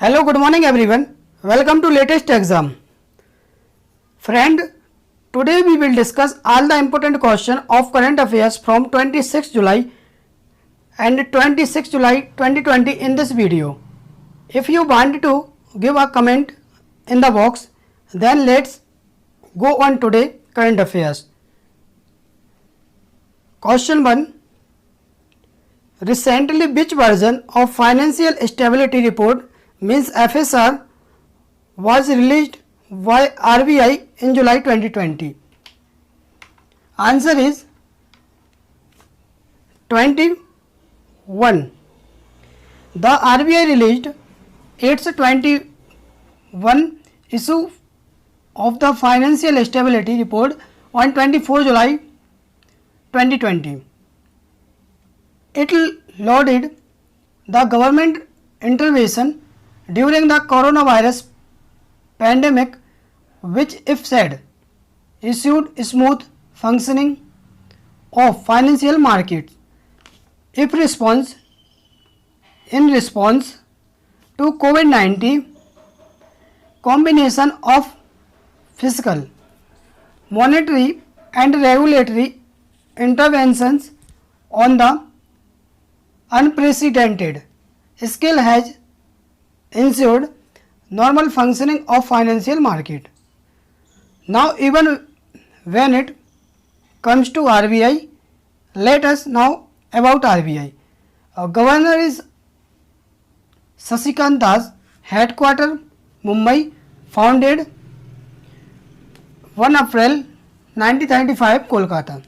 Hello, good morning everyone. Welcome to latest exam. Friend, today we will discuss all the important question of current affairs from 26 July and 26 July 2020 in this video. If you want to give a comment in the box, then let's go on today current affairs. Question 1. Recently, which version of Financial Stability Report means FSR was released by RBI in July 2020? Answer is 21. The RBI released its 21 issue of the Financial Stability Report on 24 July 2020. It lauded the government intervention during the coronavirus pandemic, which, if said, issued smooth functioning of financial markets. In response to COVID-19, combination of fiscal, monetary and regulatory interventions on the unprecedented scale has ensured normal functioning of financial market. Now, even when it comes to RBI, let us know about RBI. Governor is Sasikant Das, headquarter Mumbai, founded 1 April 1935, Kolkata.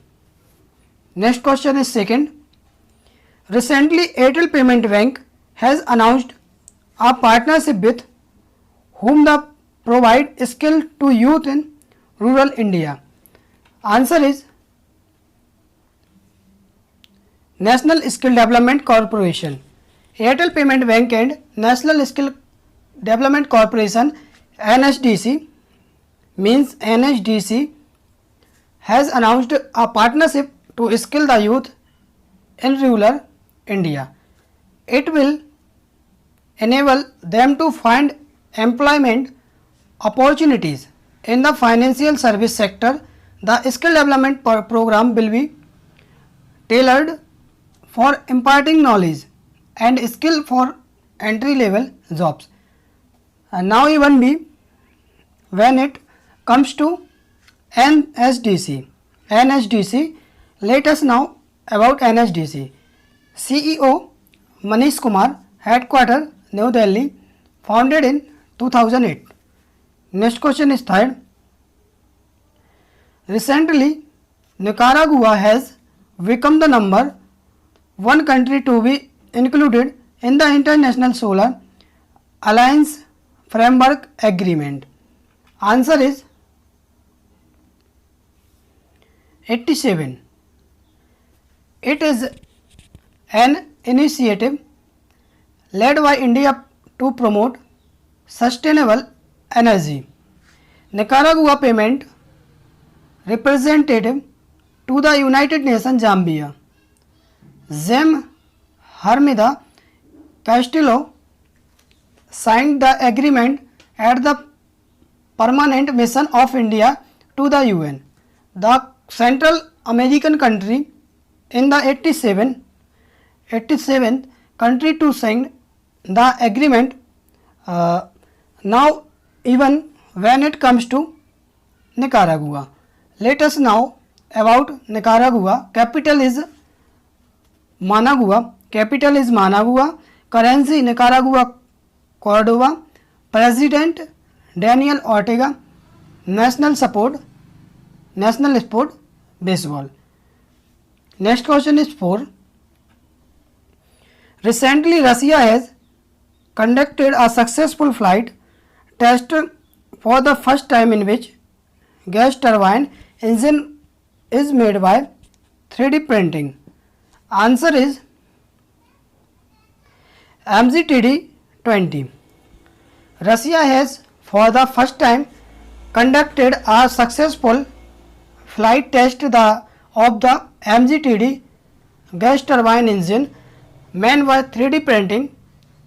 Next question is second. Recently, Airtel Payment Bank has announced a partnership with whom the provide skill to youth in rural India. Answer is National Skill Development Corporation. Airtel Payment Bank and National Skill Development Corporation (NSDC) has announced a partnership to skill the youth in rural India. It will enable them to find employment opportunities in the financial service sector. The skill development program will be tailored for imparting knowledge and skill for entry level jobs. And now even when it comes to NSDC, let us know about NSDC. CEO Manish Kumar, headquarter New Delhi, founded in 2008. Next question is third. Recently, Nicaragua has become the number one country to be included in the International Solar Alliance Framework Agreement. Answer is 87. It is an initiative led by India to promote sustainable energy. Nicaragua payment representative to the United Nations Zambia, Zem Hermida Castillo, signed the agreement at the permanent mission of India to the UN. The Central American country in the 87th country to sign the agreement. Now even when it comes to Nicaragua, let us know about Nicaragua. Capital is Managua. Currency Nicaragua Cordova. President Daniel Ortega. National sport baseball. Next question is 4. Recently, Russia has conducted a successful flight test for the first time in which gas turbine engine is made by 3D printing. Answer is MGTD-20. Russia has for the first time conducted a successful flight test of the MGTD gas turbine engine made by 3D printing.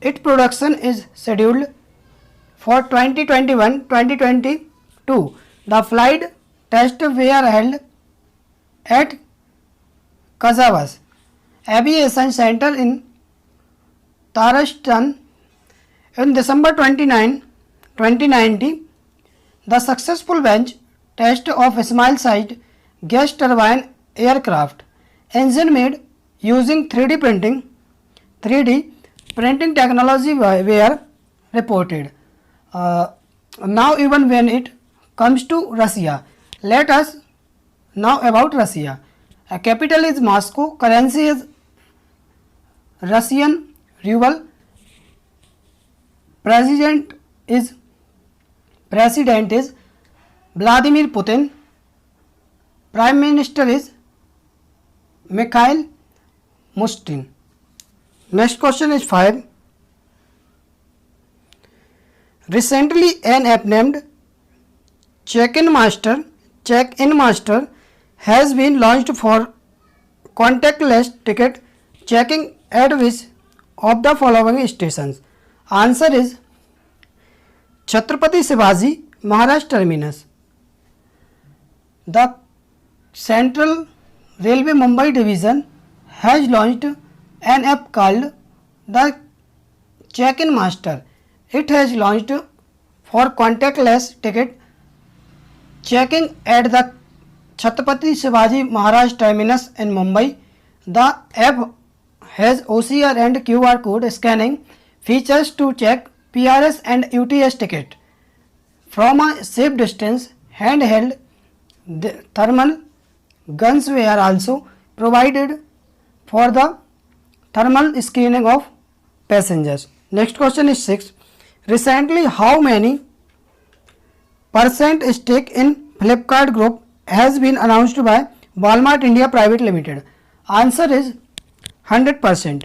Its production is scheduled for 2021-2022. The flight tests were held at Kazavas Aviation Center in Tarastan in December 29, 2019. The successful bench test of small-sized gas turbine aircraft engine made using 3D printing technology were reported. Now even when it comes to Russia, let us now about Russia. Capital is Moscow, currency is Russian ruble, president is Vladimir Putin, prime minister is Mikhail Mushkin. Next question is 5. Recently an app named Check-in Master has been launched for contactless ticket checking at which of the following stations? Answer is Chhatrapati Shivaji Maharaj Terminus. The Central Railway Mumbai Division has launched an app called the Check-in Master. It has launched for contactless ticket checking at the Chhatrapati Shivaji Maharaj Terminus in Mumbai. The app has OCR and QR code scanning features to check PRS and UTS ticket from a safe distance. Handheld thermal guns were also provided for the thermal screening of passengers. Next question is 6. Recently, how many percent stake in Flipkart Group has been announced by Walmart India Private Limited? Answer is 100%.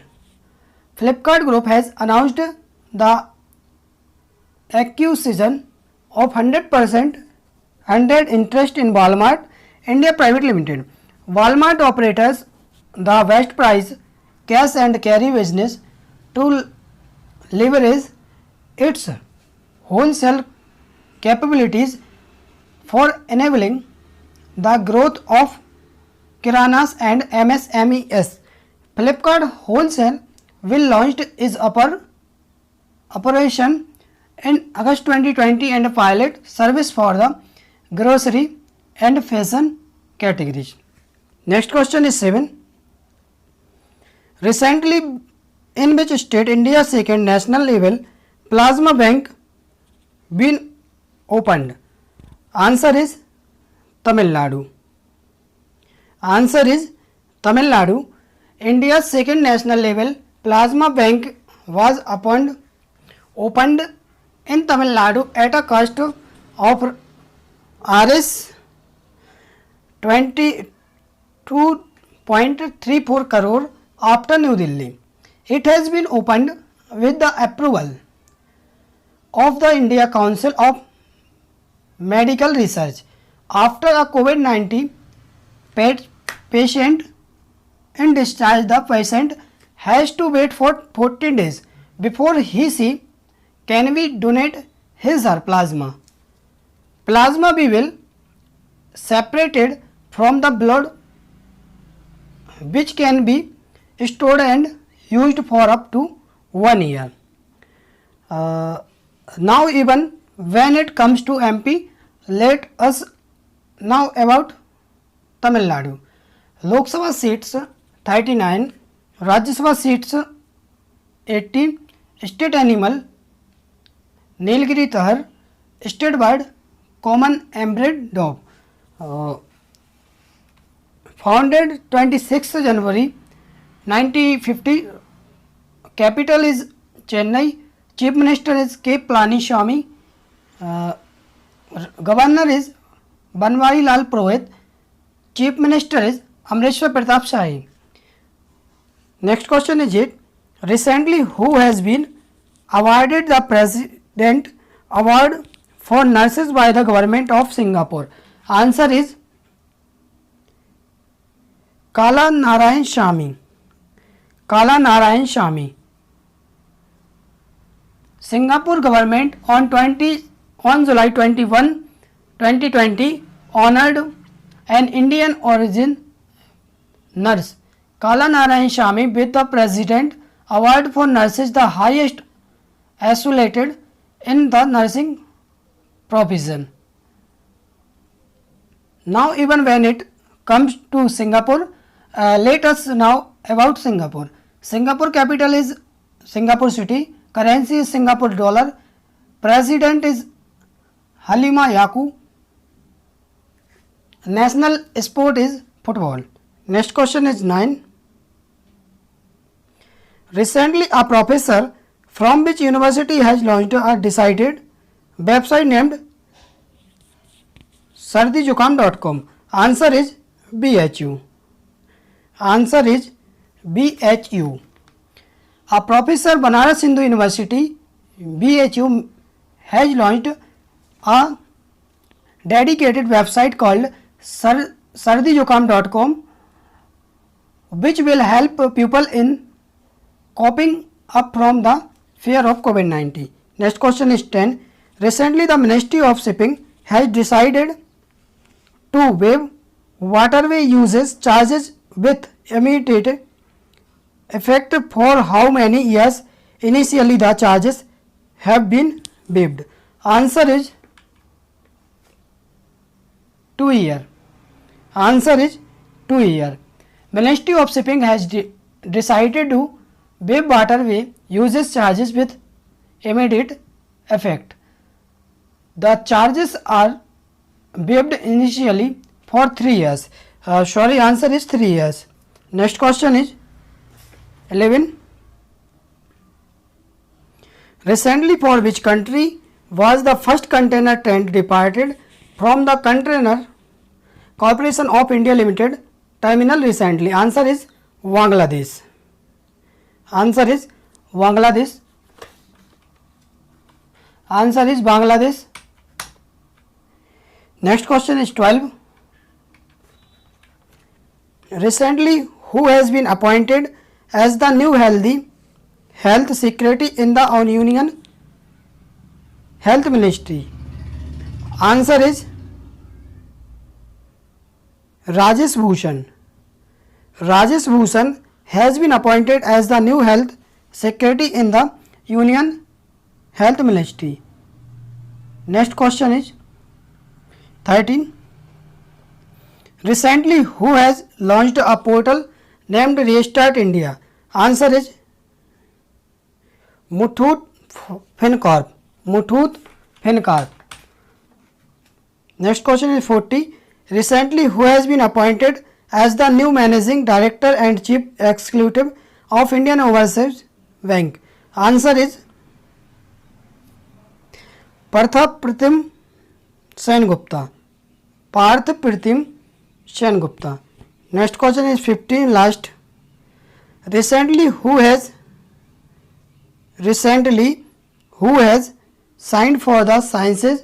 Flipkart Group has announced the acquisition of 100% interest in Walmart India Private Limited. Walmart operates the best price cash and carry business to leverage its wholesale capabilities for enabling the growth of Kiranas and MSMEs. Flipkart Wholesale will launch its operation in August 2020 and pilot service for the grocery and fashion categories. Next question is 7. Recently, in which state India's second national level plasma bank been opened? Answer is Tamil Nadu. Answer is Tamil Nadu. India's second national level plasma bank was opened in Tamil Nadu at a cost of Rs 22.34 crore after New Delhi. It has been opened with the approval of the India Council of Medical Research. After a COVID-19 patient in discharge, the patient has to wait for 14 days before he can be donate his or plasma. Plasma will separated from the blood, which can be stored and used for up to 1 year. Now even when it comes to MP, let us now about Tamil Nadu. Lok Sabha seats 39, Rajya Sabha seats 80, state animal Nilgiri Tahar, state bird common emperor dove. Founded 26th January 1950, capital is Chennai, chief minister is K. Palaniswamy, governor is Banwari Lal Purohit, chief minister is Amreshwar Pratap Shahi. Next question is 8. Recently, who has been awarded the President Award for Nurses by the Government of Singapore? Answer is Kala Narayan Shami. Singapore government on July 21, 2020 honored an Indian origin nurse Kala Narayan Shami with the President Award for Nurses, the highest isolated in the nursing profession. Now even when it comes to Singapore, let us now about Singapore. Singapore capital is Singapore city, currency is Singapore dollar, president is Halima Yacob, national sport is football. Next question is 9. Recently a professor from which university has launched a decided website named sardijukam.com. Answer is BHU. Answer is BHU. A professor Banaras Hindu University BHU has launched a dedicated website called sardijukam.com, which will help people in coping up from the fear of COVID-19. Next question is 10. Recently the Ministry of Shipping has decided to waive waterway uses charges with immediate effect for how many years? Initially the charges have been waived. Answer is 2 years. Answer is 2 years. Ministry of Shipping has decided to waive waterway uses charges with immediate effect. The charges are waived initially for 3 years. Answer is 3 years. Next question is 11. Recently for which country was the first container train departed from the Container Corporation of India Limited terminal recently? Answer is Bangladesh. Answer is Bangladesh. Answer is Bangladesh. Next question is 12. Recently, who has been appointed as the new health secretary in the Union Health Ministry? Answer is Rajesh Bhushan. Rajesh Bhushan has been appointed as the new health secretary in the Union Health Ministry. Next question is 13. Recently, who has launched a portal named Restart India? Answer is Muthoot Fincorp. Muthoot Fincorp. Next question is 40. Recently, who has been appointed as the new managing director and chief executive of Indian Overseas Bank? Answer is Parth Pratim Sengupta. Parth Pratim Sengupta. Next question is 15, last. Recently, who has signed for the Sciences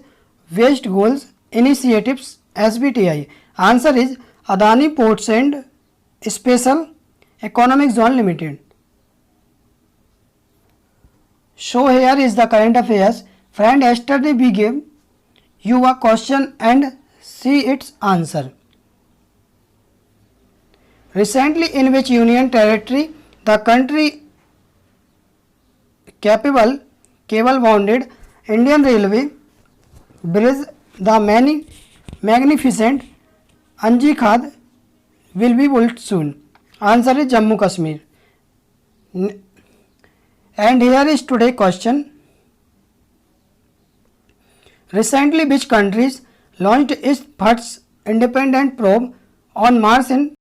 Based Goals Initiatives SBTI? Answer is Adani Ports and Special Economic Zone Limited. So here is the current affairs. Friend, yesterday we gave you a question and see its answer. Recently, in which union territory the country cable bounded Indian Railway bridge, the magnificent Anji Khad, will be built soon? Answer is Jammu Kashmir. And here is today's question. Recently, which countries launched its first independent probe on Mars in